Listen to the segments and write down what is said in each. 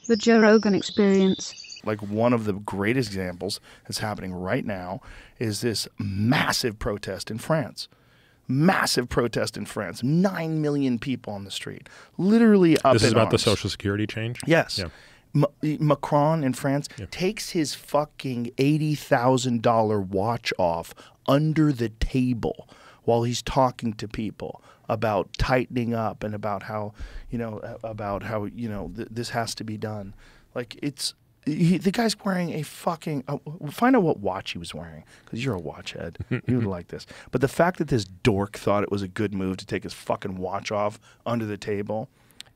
The Joe Rogan Experience. Like one of the greatest examples that's happening right now is this massive protest in France. Massive protest in France. 9 million people on the street. Literally up in arms. This is about the Social Security change? Yes. Yeah. Macron in France takes his fucking $80,000 watch off under the table while he's talking to people about tightening up and about how, this has to be done. Like the guy's wearing a fucking find out what watch he was wearing, because you're a watch head. You would like this. But the fact that this dork thought it was a good move to take his fucking watch off under the table.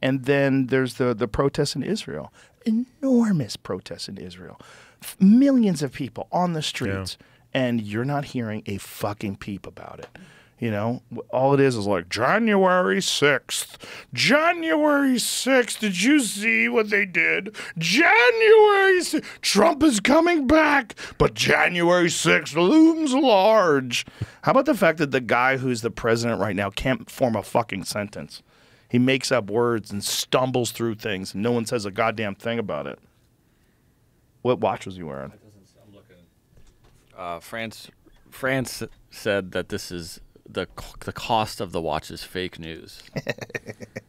And then there's the protests in Israel. Enormous protests in Israel. Millions of people on the streets. Yeah. And you're not hearing a fucking peep about it. You know, all it is like January 6th. January 6th. Did you see what they did? January 6th. Trump is coming back, but January 6th looms large. How about the fact that the guy who's the president right now can't form a fucking sentence? He makes up words and stumbles through things, and no one says a goddamn thing about it. What watch was he wearing? I'm looking. France said that this is the cost of the watch is fake news.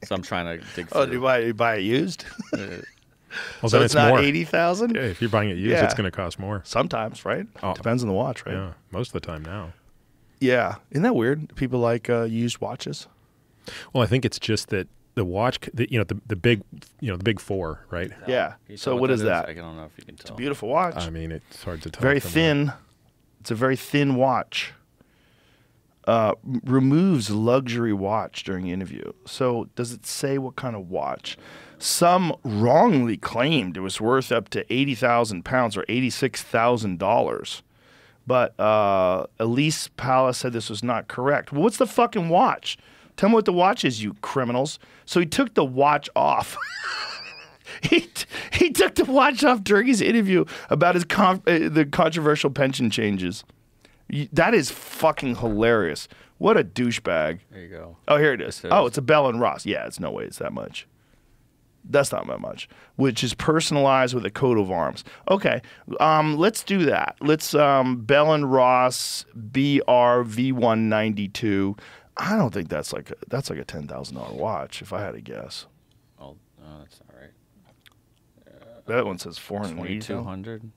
So I'm trying to dig through. Oh, do you buy it used? Well, so then it's not more. 80,000? Yeah, if you're buying it used, it's going to cost more. Sometimes, right? Oh. Depends on the watch, right? Yeah, most of the time now. Yeah. Isn't that weird? People like used watches. Well, I think it's just that the watch, the big four, right? Yeah. So what is that? I don't know if you can tell. It's a beautiful watch. I mean, it's hard to tell. Very thin. It's a very thin watch. Removes luxury watch during interview. So does it say what kind of watch? Some wrongly claimed it was worth up to 80,000 pounds or $86,000. But Elise Palace said this was not correct. Well, what's the fucking watch? Tell me what the watch is, you criminals. So he took the watch off. He took the watch off during his interview about his the controversial pension changes. That is fucking hilarious. What a douchebag. There you go. Oh, here it is. Oh, it's a Bell & Ross. Yeah, it's no way it's that much. That's not that much. Which is personalized with a coat of arms. Okay, let's do that. Let's Bell & Ross BR-V192. I don't think that's like a $10,000 watch, if I had to guess. Oh, that's all right. That one says $480. $2,200.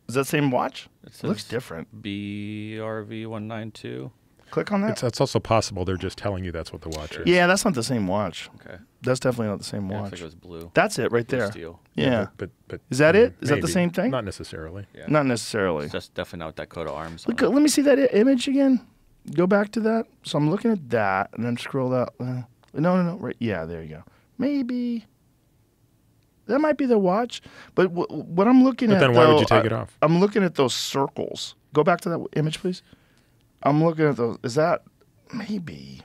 Is that the same watch? It looks different. BRV192. Click on that. It's also possible they're just telling you that's what the watch is. Yeah, that's not the same watch. Okay. That's definitely not the same watch. Looks like it was blue. That's it right Blue there. steel. Yeah. But is that it? Is that the maybe. same thing? Not necessarily. Yeah. Not necessarily. It's just definitely not with that coat of arms. Look, let me see that image again. Go back to that. So I'm looking at that, and then scroll out. No. Right. Yeah, there you go. Maybe that might be the watch. But what I'm looking at. But then why would you take it off? I'm looking at those circles. Go back to that image, please. I'm looking at those. Is that maybe?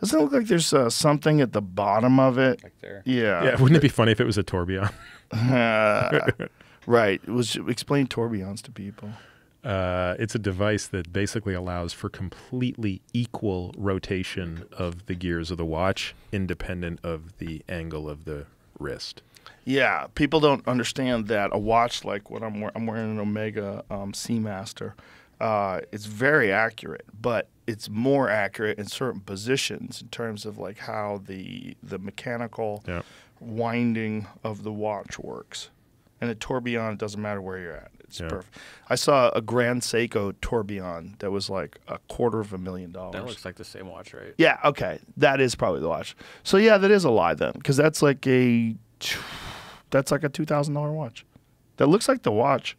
Doesn't it look like there's something at the bottom of it? Like there. Yeah. Yeah. Wouldn't it be funny if it was a tourbillon? Right. Explain tourbillons to people. It's a device that basically allows for completely equal rotation of the gears of the watch, independent of the angle of the wrist. Yeah, people don't understand that a watch like what I'm wearing an Omega Seamaster. It's very accurate, but it's more accurate in certain positions in terms of like how the mechanical winding of the watch works. And a tourbillon, it doesn't matter where you're at. It's perfect. I saw a Grand Seiko tourbillon that was like $250,000. That looks like the same watch, right? Yeah, okay. That is probably the watch. So yeah, that is a lie then, because that's like a $2,000 watch. That looks like the watch,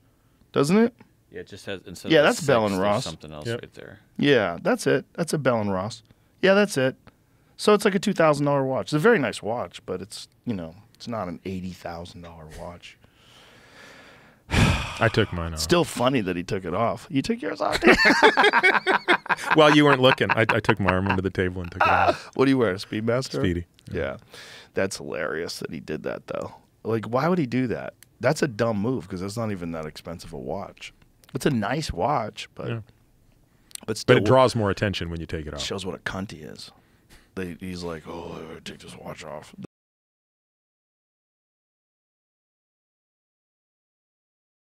doesn't it? Yeah, it just has instead. Yeah, of that's the Bell & 6, Ross. there's something else right there. Yeah, that's it. That's a Bell & Ross. Yeah, that's it. So it's like a $2,000 watch. It's a very nice watch, but it's it's not an $80,000 watch. I took mine off. Still funny that he took it off. You took yours off? Well, you weren't looking. I took my arm under the table and took it off. What do you wear, a Speedmaster? Speedy. Yeah. That's hilarious that he did that, though. Like, why would he do that? That's a dumb move because it's not even that expensive a watch. It's a nice watch, but still. But it draws more attention when you take it off. Shows what a cunt he is. He's like, oh, I take this watch off.